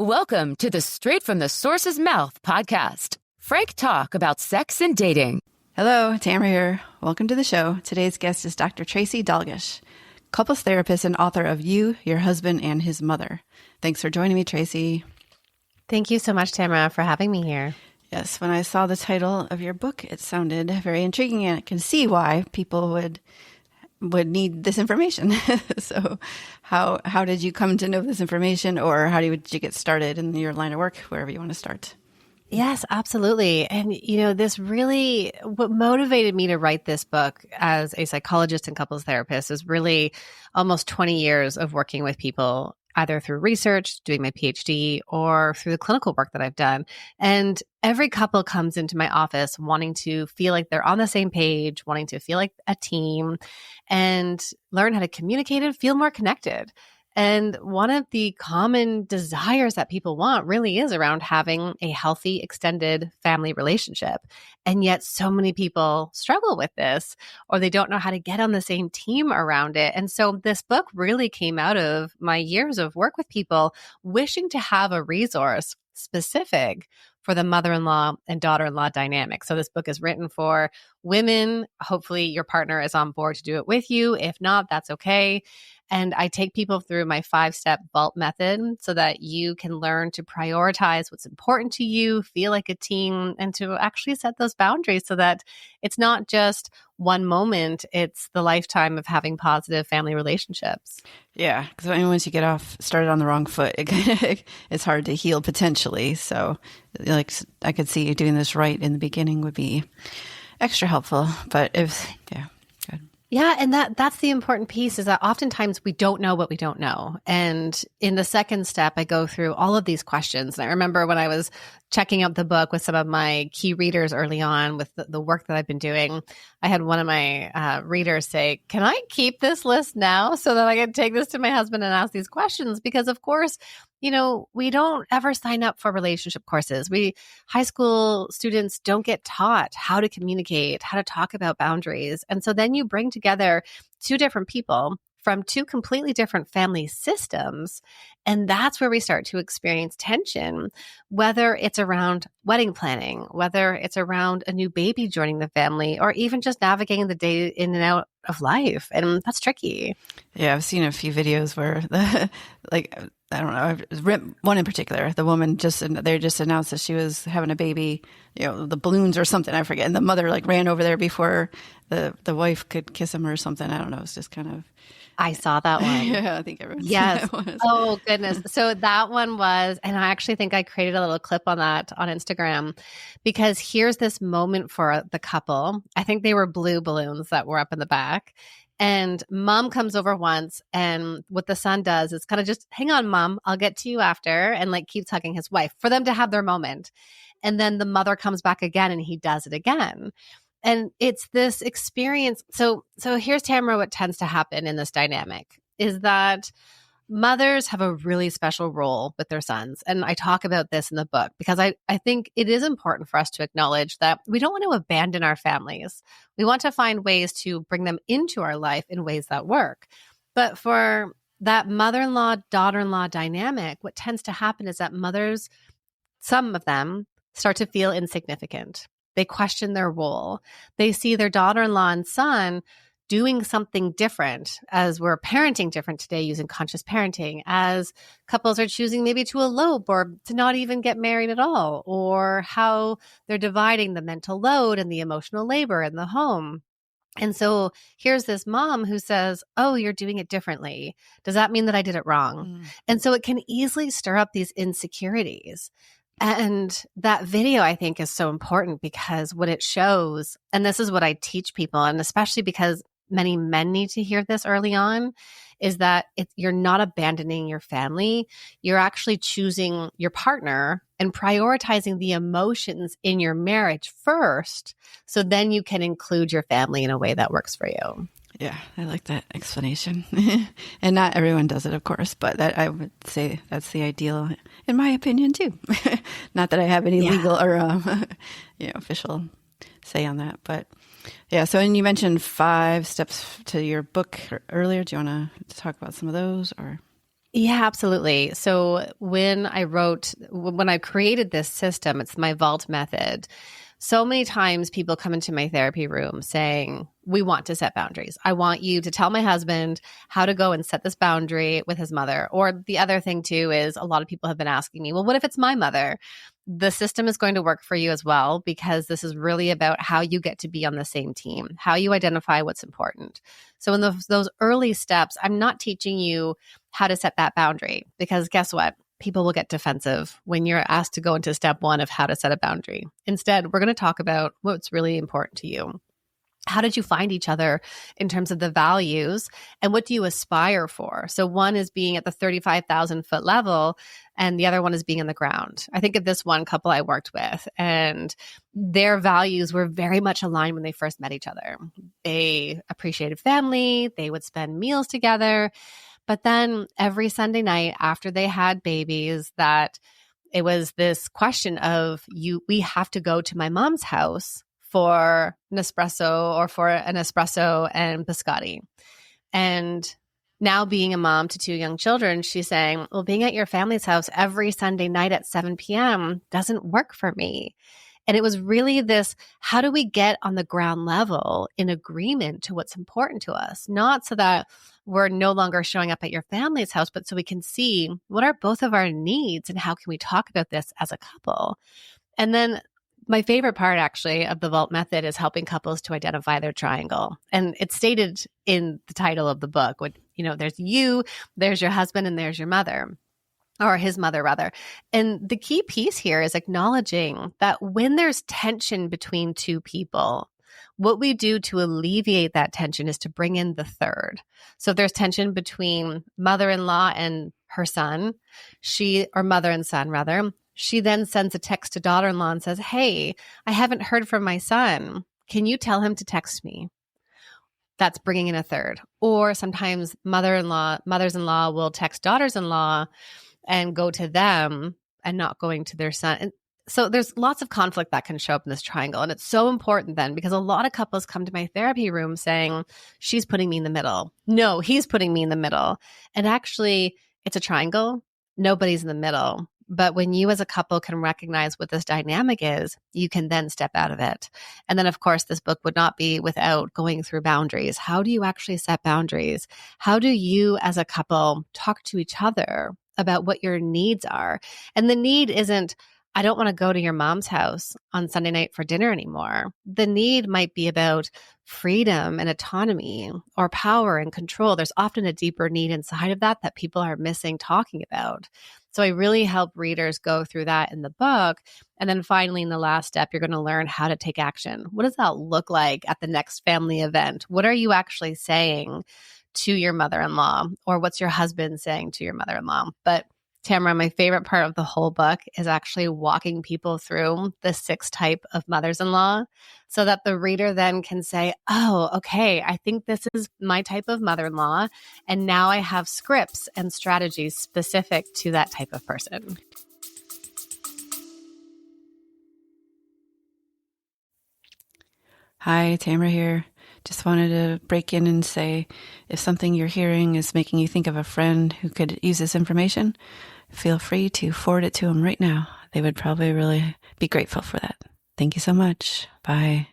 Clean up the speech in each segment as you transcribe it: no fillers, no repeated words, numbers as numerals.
Welcome to the Straight from the Source's Mouth podcast. Frank talk about sex and dating. Hello, Tamara here. Welcome to the show. Today's guest is Dr. Tracy Dagleish, couples therapist and author of You, Your Husband, and His Mother. Thanks for joining me, Tracy. Thank you so much, Tamara, for having me here. Yes, when I saw the title of your book, it sounded very intriguing, and I can see why people would need this information. So how did you come to know this information, or did you get started in your line of work, wherever you want to start? Yes, absolutely. And, what motivated me to write this book as a psychologist and couples therapist is really almost 20 years of working with people, either through research, doing my PhD, or through the clinical work that I've done. And every couple comes into my office wanting to feel like they're on the same page, wanting to feel like a team, and learn how to communicate and feel more connected. And one of the common desires that people want really is around having a healthy, extended family relationship. And yet so many people struggle with this, or they don't know how to get on the same team around it. And so this book really came out of my years of work with people wishing to have a resource specific for the mother-in-law and daughter-in-law dynamic. So this book is written for women. Hopefully your partner is on board to do it with you. If not, that's okay. And I take people through my 5-step vault method so that you can learn to prioritize what's important to you, feel like a team, and to actually set those boundaries so that it's not just one moment, it's the lifetime of having positive family relationships. Yeah, because once you get started on the wrong foot, it's hard to heal potentially. So I could see you doing this right in the beginning would be extra helpful. But good. Yeah, and that's the important piece, is that oftentimes we don't know what we don't know. And in the second step, I go through all of these questions. And I remember when I was checking out the book with some of my key readers early on with the work that I've been doing, I had one of my readers say, "Can I keep this list now so that I can take this to my husband and ask these questions?" Because of course, we don't ever sign up for relationship courses. High school students don't get taught how to communicate, how to talk about boundaries. And so then you bring together two different people from two completely different family systems. And that's where we start to experience tension, whether it's around wedding planning, whether it's around a new baby joining the family, or even just navigating the day in and out of life. And that's tricky. Yeah, I've seen a few videos where I don't know, one in particular, the woman they just announced that she was having a baby, the balloons or something, I forget. And the mother ran over there before the wife could kiss him or something. I don't know. It's just kind of. I saw that one. Yeah, I think everyone's Yes. seen that one. Oh, goodness. So that one was, and I actually think I created a little clip on that on Instagram, because here's this moment for the couple. I think they were blue balloons that were up in the back. And mom comes over once, and what the son does is kind of just, "Hang on, mom, I'll get to you after," and keeps hugging his wife for them to have their moment. And then the mother comes back again, and he does it again. And it's this experience. So here's, Tamara, what tends to happen in this dynamic is that mothers have a really special role with their sons. And I talk about this in the book because I think it is important for us to acknowledge that we don't want to abandon our families. We want to find ways to bring them into our life in ways that work. But for that mother-in-law, daughter-in-law dynamic, what tends to happen is that mothers, some of them, start to feel insignificant. They question their role. They see their daughter-in-law and son doing something different, as we're parenting different today using conscious parenting, as couples are choosing maybe to elope or to not even get married at all, or how they're dividing the mental load and the emotional labor in the home. And so here's this mom who says, "Oh, you're doing it differently. Does that mean that I did it wrong?" And so it can easily stir up these insecurities. And that video, I think, is so important because what it shows, and this is what I teach people, and especially because many men need to hear this early on, is that you're not abandoning your family. You're actually choosing your partner and prioritizing the emotions in your marriage first. So then you can include your family in a way that works for you. Yeah, I like that explanation. And not everyone does it, of course, but I would say that's the ideal, in my opinion, too. Not that I have any legal or official say on that, but yeah. So, and you mentioned 5 steps to your book earlier. Do you want to talk about some of those, or? Yeah, absolutely. So when I created this system, it's my vault method. So many times people come into my therapy room saying, we want to set boundaries. I want you to tell my husband how to go and set this boundary with his mother. Or the other thing too is a lot of people have been asking me, well, what if it's my mother? The system is going to work for you as well, because this is really about how you get to be on the same team, how you identify what's important. So in those early steps, I'm not teaching you how to set that boundary, because guess what? People will get defensive when you're asked to go into step one of how to set a boundary. Instead, we're going to talk about what's really important to you. How did you find each other in terms of the values, and what do you aspire for? So one is being at the 35,000 foot level, and the other one is being on the ground. I think of this one couple I worked with, and their values were very much aligned when they first met each other. They appreciated family. They would spend meals together. But then every Sunday night after they had babies, that it was this question of we have to go to my mom's house for an espresso and biscotti. And now being a mom to 2 young children, she's saying, well, being at your family's house every Sunday night at 7 p.m. doesn't work for me. And it was really this, how do we get on the ground level in agreement to what's important to us? Not so that we're no longer showing up at your family's house, but so we can see what are both of our needs and how can we talk about this as a couple. And then my favorite part actually of the vault method is helping couples to identify their triangle. And it's stated in the title of the book, there's you, there's your husband, and there's your mother. Or his mother, rather. And the key piece here is acknowledging that when there's tension between two people, what we do to alleviate that tension is to bring in the third. So if there's tension between mother-in-law and her son, or mother and son, rather, she then sends a text to daughter-in-law and says, hey, I haven't heard from my son. Can you tell him to text me? That's bringing in a third. Or sometimes mothers-in-law will text daughters-in-law and go to them and not going to their son. And so there's lots of conflict that can show up in this triangle. And it's so important then, because a lot of couples come to my therapy room saying, she's putting me in the middle. No, he's putting me in the middle. And actually, it's a triangle. Nobody's in the middle. But when you as a couple can recognize what this dynamic is, you can then step out of it. And then, of course, this book would not be without going through boundaries. How do you actually set boundaries? How do you as a couple talk to each other about what your needs are? And the need isn't, I don't want to go to your mom's house on Sunday night for dinner anymore. The need might be about freedom and autonomy, or power and control. There's often a deeper need inside of that people are missing talking about. So I really help readers go through that in the book. And then finally, in the last step, you're going to learn how to take action. What does that look like at the next family event? What are you actually saying to your mother-in-law, or what's your husband saying to your mother-in-law? But Tamara, my favorite part of the whole book is actually walking people through the 6 type of mothers-in-law, so that the reader then can say, oh, okay, I think this is my type of mother-in-law. And now I have scripts and strategies specific to that type of person. Hi, Tamara here. Just wanted to break in and say, if something you're hearing is making you think of a friend who could use this information, feel free to forward it to them right now. They would probably really be grateful for that. Thank you so much. Bye.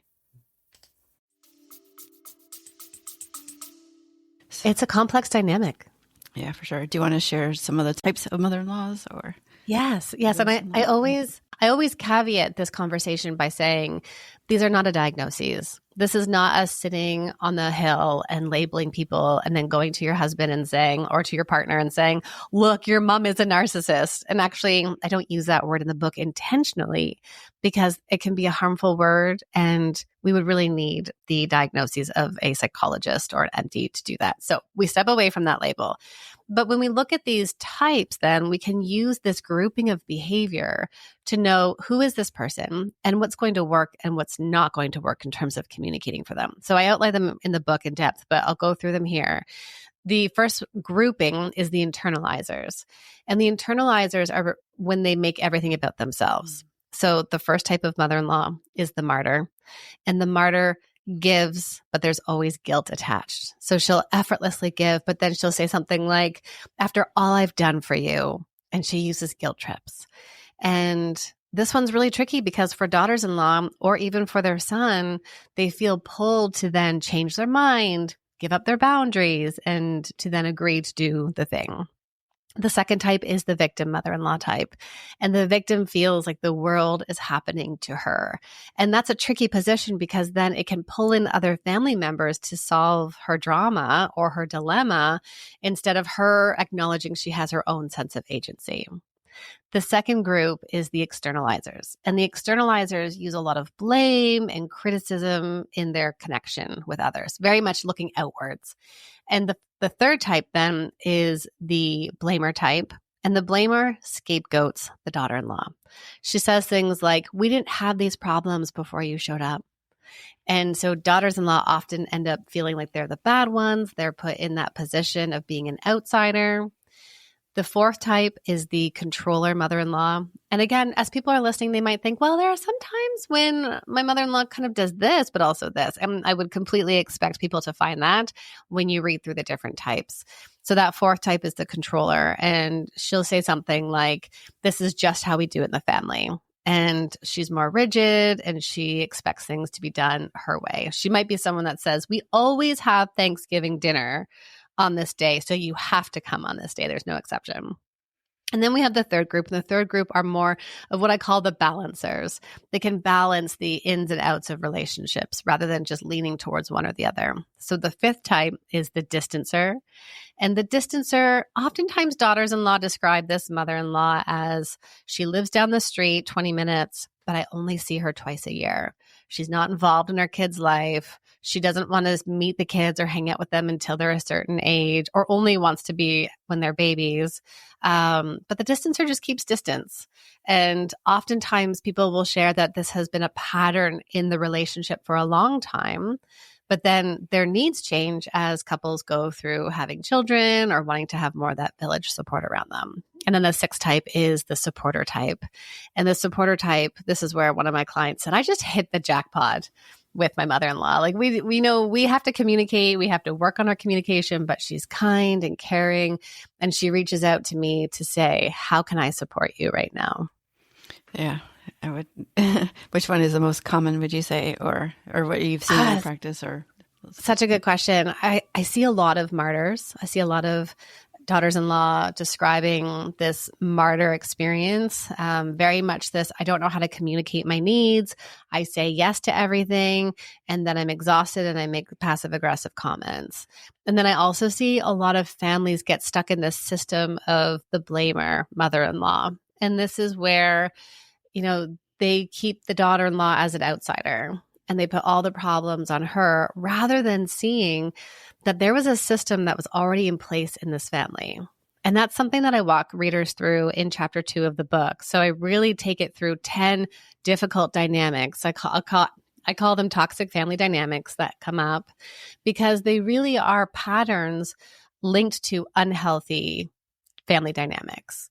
It's a complex dynamic. Yeah, for sure. Do you want to share some of the types of mother-in-laws, or? Yes. And I always caveat this conversation by saying, these are not a diagnosis. This is not us sitting on the hill and labeling people and then going to your husband and saying, or to your partner and saying, look, your mom is a narcissist. And actually, I don't use that word in the book intentionally, because it can be a harmful word, and we would really need the diagnosis of a psychologist or an MD to do that. So we step away from that label. But when we look at these types, then we can use this grouping of behavior to know who is this person and what's going to work and what's not going to work in terms of communicating for them. So I outline them in the book in depth, but I'll go through them here. The first grouping is the internalizers. And the internalizers are when they make everything about themselves. So the first type of mother-in-law is the martyr. And the martyr gives, but there's always guilt attached. So she'll effortlessly give, but then she'll say something like, after all I've done for you, and she uses guilt trips. And this one's really tricky because for daughters-in-law or even for their son, they feel pulled to then change their mind, give up their boundaries, and to then agree to do the thing. The second type is the victim mother-in-law type. And the victim feels like the world is happening to her. And that's a tricky position because then it can pull in other family members to solve her drama or her dilemma instead of her acknowledging she has her own sense of agency. The second group is the externalizers. And the externalizers use a lot of blame and criticism in their connection with others, very much looking outwards. And the third type then is the blamer type. And the blamer scapegoats the daughter-in-law. She says things like, we didn't have these problems before you showed up. And so daughters-in-law often end up feeling like they're the bad ones. They're put in that position of being an outsider. The fourth type is the controller mother-in-law. And again, as people are listening, they might think, well, there are some times when my mother-in-law kind of does this, but also this. And I would completely expect people to find that when you read through the different types. So that fourth type is the controller. And she'll say something like, this is just how we do it in the family. And she's more rigid and she expects things to be done her way. She might be someone that says, we always have Thanksgiving dinner on this day, so you have to come on this day. There's no exception. And then we have the third group, and the third group are more of what I call the balancers. They can balance the ins and outs of relationships rather than just leaning towards one or the other. So the fifth type is the distancer. And the distancer, oftentimes daughters-in-law describe this mother-in-law as she lives down the street 20 minutes, but I only see her twice a year. She's not involved in her kid's life. She doesn't want to meet the kids or hang out with them until they're a certain age, or only wants to be when they're babies. But the distancer just keeps distance. And oftentimes people will share that this has been a pattern in the relationship for a long time. But then their needs change as couples go through having children or wanting to have more of that village support around them. And then the sixth type is the supporter type. And the supporter type, this is where one of my clients said, I just hit the jackpot with my mother-in-law. Like we know we have to communicate, we have to work on our communication, but she's kind and caring. And she reaches out to me to say, how can I support you right now? Yeah. I would. Which one is the most common, would you say, or what you've seen in practice? Or such a good question. I see a lot of martyrs. I see a lot of daughters-in-law describing this martyr experience. Very much this, I don't know how to communicate my needs. I say yes to everything, and then I'm exhausted and I make passive-aggressive comments. And then I also see a lot of families get stuck in this system of the blamer mother-in-law. And this is where they keep the daughter-in-law as an outsider and they put all the problems on her rather than seeing that there was a system that was already in place in this family. And that's something that I walk readers through in chapter 2 of the book. So I really take it through 10 difficult dynamics. I call them toxic family dynamics that come up because they really are patterns linked to unhealthy family dynamics.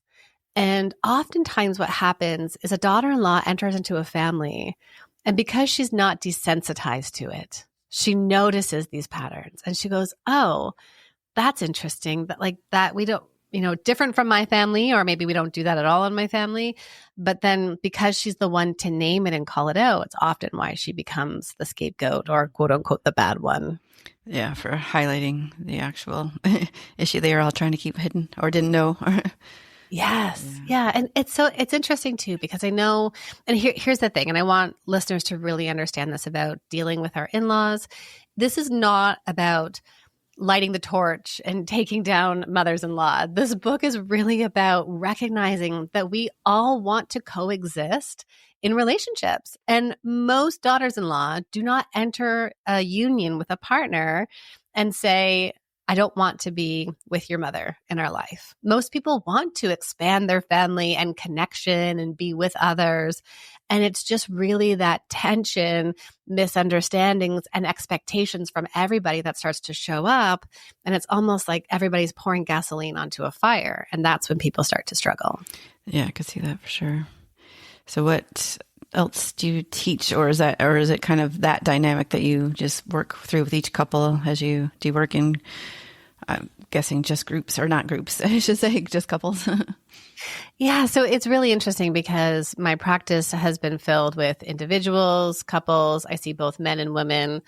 And oftentimes what happens is a daughter-in-law enters into a family, and because she's not desensitized to it, she notices these patterns and she goes, oh, that's interesting. That we don't, different from my family, or maybe we don't do that at all in my family. But then because she's the one to name it and call it out, it's often why she becomes the scapegoat or quote unquote the bad one. Yeah, for highlighting the actual issue they were all trying to keep hidden or didn't know. Yes. Yeah. And it's interesting too, because I know, and here's the thing, and I want listeners to really understand this about dealing with our in-laws. This is not about lighting the torch and taking down mothers-in-law. This book is really about recognizing that we all want to coexist in relationships. And most daughters-in-law do not enter a union with a partner and say, I don't want to be with your mother in our life. Most people want to expand their family and connection and be with others. And it's just really that tension, misunderstandings, and expectations from everybody that starts to show up. And it's almost like everybody's pouring gasoline onto a fire. And that's when people start to struggle. Yeah, I could see that for sure. So what else do you teach, or is it kind of that dynamic that you just work through with each couple as you do work in, I'm guessing just groups or not groups, I should say, just couples? Yeah, so it's really interesting because my practice has been filled with individuals, couples. I see both men and women.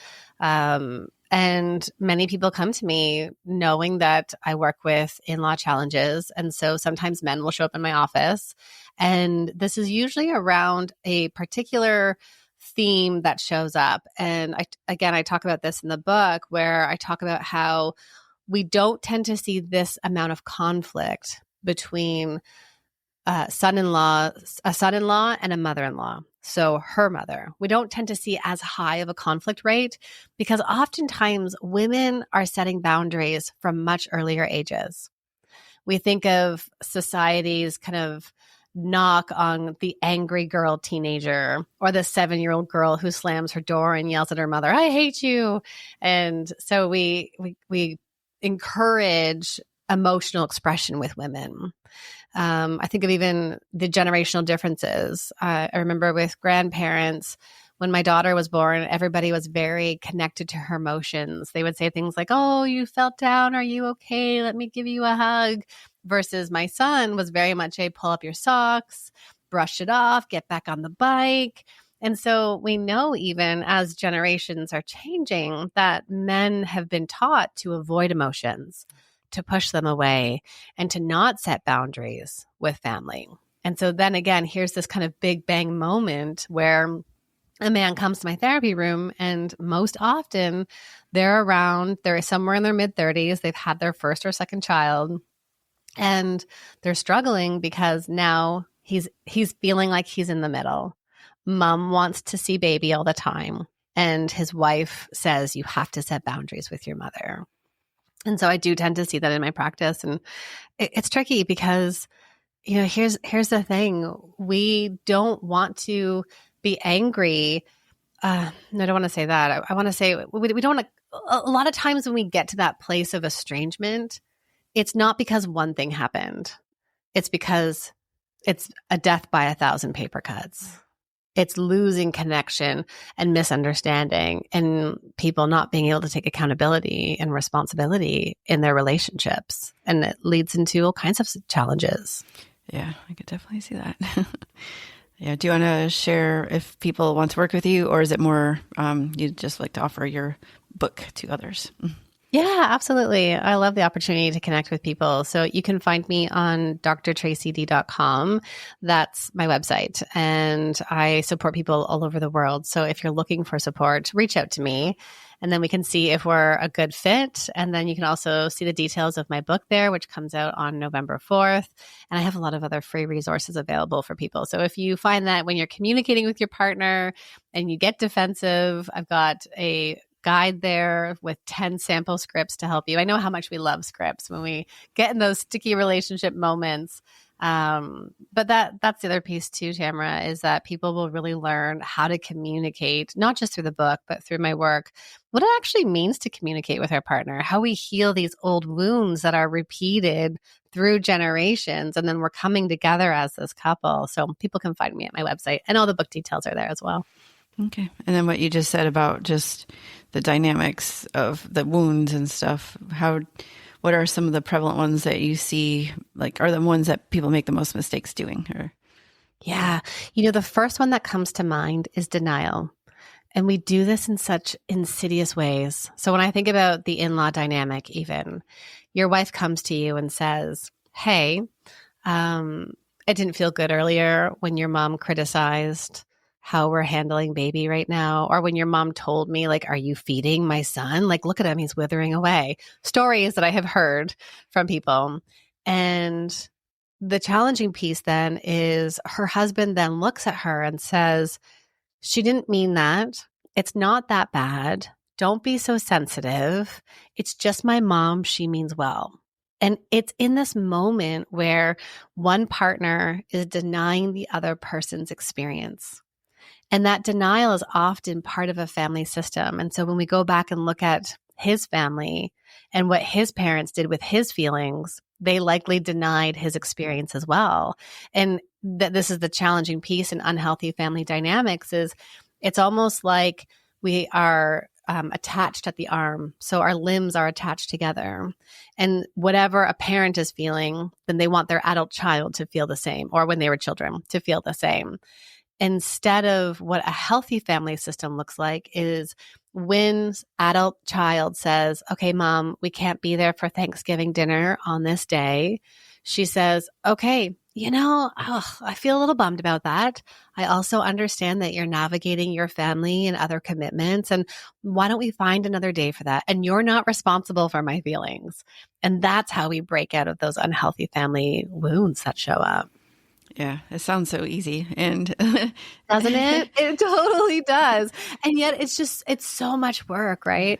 And many people come to me knowing that I work with in-law challenges. And so sometimes men will show up in my office. And this is usually around a particular theme that shows up. And I talk about this in the book where I talk about how we don't tend to see this amount of conflict between a son-in-law and a mother-in-law. So her mother. We don't tend to see as high of a conflict rate because oftentimes women are setting boundaries from much earlier ages. We think of society's kind of knock on the angry girl teenager or the 7-year-old girl who slams her door and yells at her mother, "I hate you." And so we encourage emotional expression with women. I think of even the generational differences. I remember with grandparents, when my daughter was born, everybody was very connected to her emotions. They would say things like, "Oh, you felt down. Are you okay? Let me give you a hug." Versus my son was very much a pull up your socks, brush it off, get back on the bike. And so we know even as generations are changing that men have been taught to avoid emotions, to push them away, and to not set boundaries with family. And so then again, here's this kind of big bang moment where a man comes to my therapy room and most often they're somewhere in their mid-30s, they've had their first or second child, and they're struggling because now he's feeling like he's in the middle. Mom wants to see baby all the time, and his wife says, "You have to set boundaries with your mother." And so I do tend to see that in my practice. And it's tricky because, here's the thing. We don't want to be angry. No, I don't want to say that. I want to say we don't want to, a lot of times when we get to that place of estrangement, it's not because one thing happened. It's because it's a death by 1,000 paper cuts. It's losing connection and misunderstanding and people not being able to take accountability and responsibility in their relationships. And it leads into all kinds of challenges. Yeah, I could definitely see that. Yeah. Do you want to share if people want to work with you, or is it more you'd just like to offer your book to others? Yeah, absolutely. I love the opportunity to connect with people. So you can find me on drtracyd.com. That's my website. And I support people all over the world. So if you're looking for support, reach out to me and then we can see if we're a good fit. And then you can also see the details of my book there, which comes out on November 4th. And I have a lot of other free resources available for people. So if you find that when you're communicating with your partner and you get defensive, I've got a guide there with 10 sample scripts to help you. I know how much we love scripts when we get in those sticky relationship moments. But that's the other piece too, Tamara, is that people will really learn how to communicate, not just through the book, but through my work, what it actually means to communicate with our partner, how we heal these old wounds that are repeated through generations. And then we're coming together as this couple. So people can find me at my website and all the book details are there as well. Okay. And then what you just said about just the dynamics of the wounds and stuff, what are some of the prevalent ones that you see, like are the ones that people make the most mistakes doing? Yeah. The first one that comes to mind is denial. And we do this in such insidious ways. So when I think about the in-law dynamic, even your wife comes to you and says, "Hey, it didn't feel good earlier when your mom criticized how we're handling baby right now." Or when your mom told me, like, "Are you feeding my son? Like, look at him, he's withering away." Stories that I have heard from people. And the challenging piece then is her husband then looks at her and says, "She didn't mean that. It's not that bad. Don't be so sensitive. It's just my mom. She means well." And it's in this moment where one partner is denying the other person's experience. And that denial is often part of a family system. And so when we go back and look at his family and what his parents did with his feelings, they likely denied his experience as well. And this is the challenging piece in unhealthy family dynamics is it's almost like we are attached at the arm. So our limbs are attached together. And whatever a parent is feeling, then they want their adult child to feel the same, or when they were children to feel the same. Instead of what a healthy family system looks like is when adult child says, okay, mom, we can't be there for Thanksgiving dinner on this day. She says, okay, I feel a little bummed about that. I also understand that you're navigating your family and other commitments. And why don't we find another day for that? And you're not responsible for my feelings. And that's how we break out of those unhealthy family wounds that show up. Yeah, it sounds so easy. And doesn't it? It totally does. And yet it's so much work, right?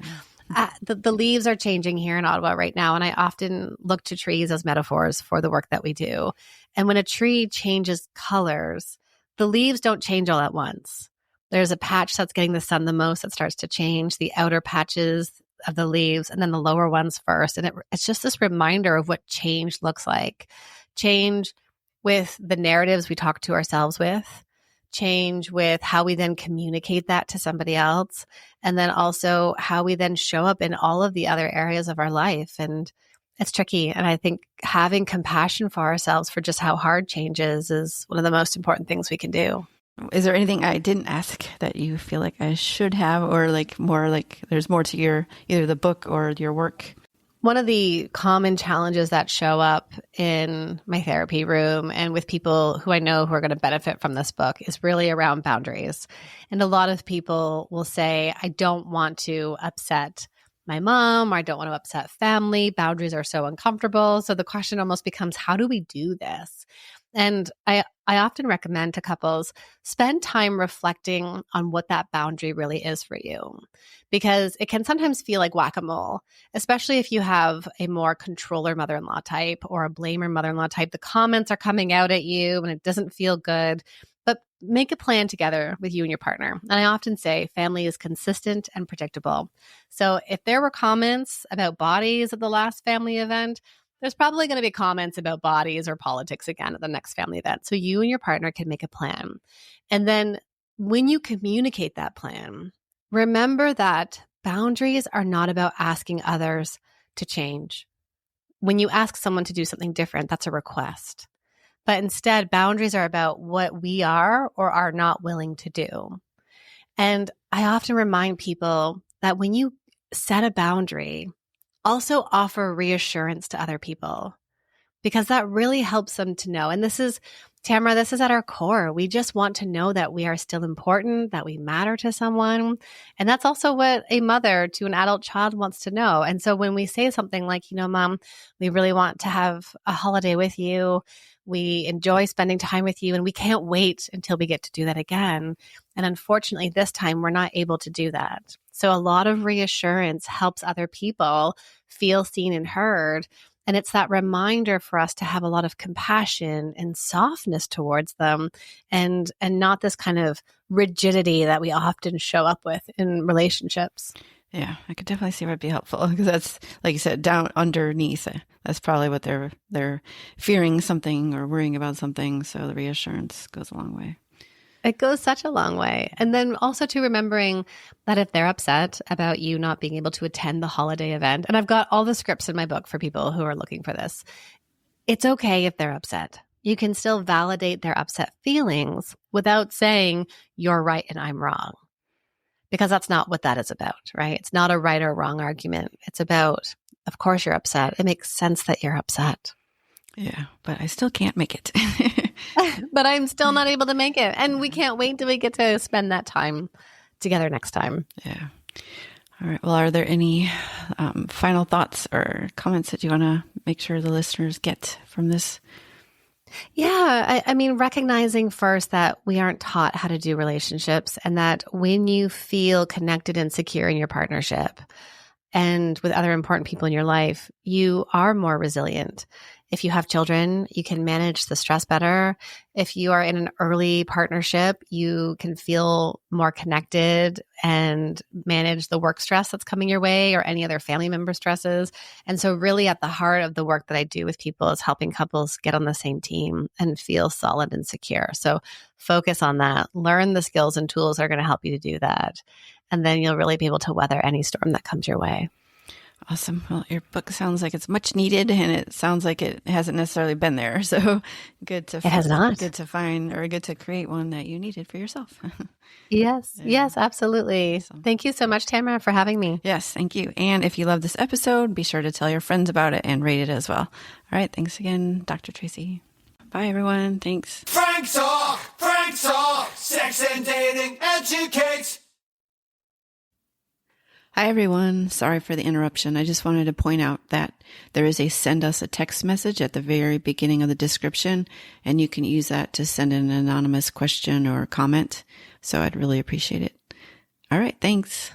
The leaves are changing here in Ottawa right now. And I often look to trees as metaphors for the work that we do. And when a tree changes colors, the leaves don't change all at once. There's a patch that's getting the sun the most that starts to change, the outer patches of the leaves, and then the lower ones first. And it's just this reminder of what change looks like. Change with the narratives we talk to ourselves with, change with how we then communicate that to somebody else, and then also how we then show up in all of the other areas of our life. And it's tricky. And I think having compassion for ourselves for just how hard change is one of the most important things we can do. Is there anything I didn't ask that you feel like I should have, or more like there's more to your either the book or your work? One of the common challenges that show up in my therapy room and with people who I know who are going to benefit from this book is really around boundaries. And a lot of people will say, I don't want to upset my mom, or I don't want to upset family. Boundaries are so uncomfortable. So the question almost becomes, how do we do this? And I often recommend to couples, spend time reflecting on what that boundary really is for you, because it can sometimes feel like whack-a-mole, especially if you have a more controller mother-in-law type or a blamer mother-in-law type. The comments are coming out at you and it doesn't feel good, but make a plan together with you and your partner. And I often say family is consistent and predictable. So if there were comments about bodies at the last family event, there's probably going to be comments about bodies or politics again at the next family event. So you and your partner can make a plan. And then when you communicate that plan, remember that boundaries are not about asking others to change. When you ask someone to do something different, that's a request. But instead, boundaries are about what we are or are not willing to do. And I often remind people that when you set a boundary, also offer reassurance to other people, because that really helps them to know. And this is, Tamara, this is at our core. We just want to know that we are still important, that we matter to someone. And that's also what a mother to an adult child wants to know. And so when we say something like, Mom, we really want to have a holiday with you. We enjoy spending time with you and we can't wait until we get to do that again. And unfortunately, this time we're not able to do that. So a lot of reassurance helps other people feel seen and heard. And it's that reminder for us to have a lot of compassion and softness towards them, and not this kind of rigidity that we often show up with in relationships. Yeah, I could definitely see where it'd be helpful, because that's, like you said, down underneath. That's probably what they're fearing something or worrying about something. So the reassurance goes a long way. It goes such a long way. And then also to remembering that if they're upset about you not being able to attend the holiday event, and I've got all the scripts in my book for people who are looking for this, it's okay if they're upset. You can still validate their upset feelings without saying you're right and I'm wrong, because that's not what that is about, right? It's not a right or wrong argument. It's about, of course you're upset. It makes sense that you're upset. Yeah, but I still can't make it. But I'm still not able to make it. And we can't wait till we get to spend that time together next time. Yeah. All right. Well, are there any final thoughts or comments that you want to make sure the listeners get from this? Yeah. I mean, recognizing first that we aren't taught how to do relationships, and that when you feel connected and secure in your partnership and with other important people in your life, you are more resilient. If you have children, you can manage the stress better. If you are in an early partnership, you can feel more connected and manage the work stress that's coming your way or any other family member stresses. And so really at the heart of the work that I do with people is helping couples get on the same team and feel solid and secure. So focus on that. Learn the skills and tools that are going to help you to do that. And then you'll really be able to weather any storm that comes your way. Awesome. Well, your book sounds like it's much needed, and it sounds like it hasn't necessarily been there. So good to It has not. Good to find or good to create one that you needed for yourself. Yes. Yes, absolutely. Awesome. Thank you so much, Tamara, for having me. Yes, thank you. And if you love this episode, be sure to tell your friends about it and rate it as well. All right. Thanks again, Dr. Tracy. Bye, everyone. Thanks. Frank Talk, sex and dating educates. Hi, everyone. Sorry for the interruption. I just wanted to point out that there is a send us a text message at the very beginning of the description, and you can use that to send an anonymous question or comment. So I'd really appreciate it. All right. Thanks.